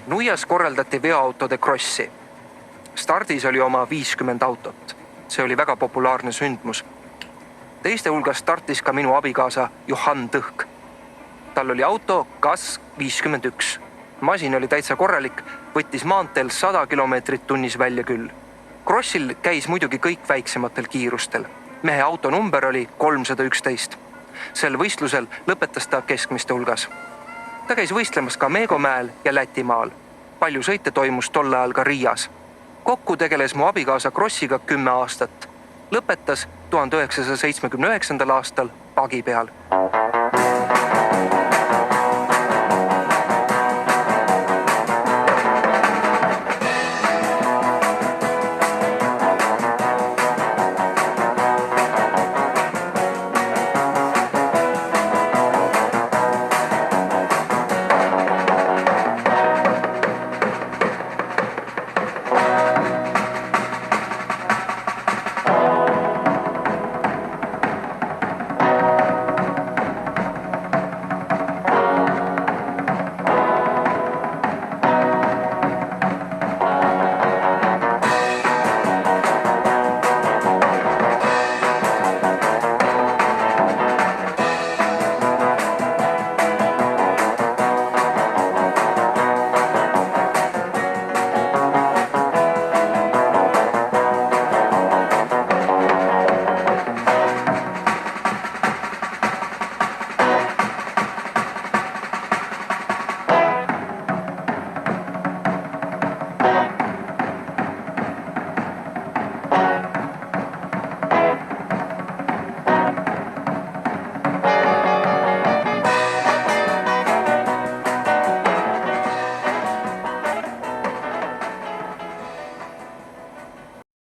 Nuias korraldati veoautode krossi. Stardis oli oma 50 autot. See oli väga populaarne sündmus. Teiste hulgas startis ka minu abikaasa Johan Tõhk. Tal oli auto KAS 51. Masin oli täitsa korralik, võttis maanteel 100 kilomeetrit tunnis välja küll. Krossil käis muidugi kõik väiksematel kiirustel. Mehe auto number oli 311. Sel võistlusel lõpetas ta keskmiste hulgas. Ta käis võistlemas ka Meegomäel ja Lätimaal. Palju sõite toimus tol ajal ka Riias. Kokku tegeles mu abikaasa krossiga 10 aastat. Lõpetas 1979. aastal pagi peal.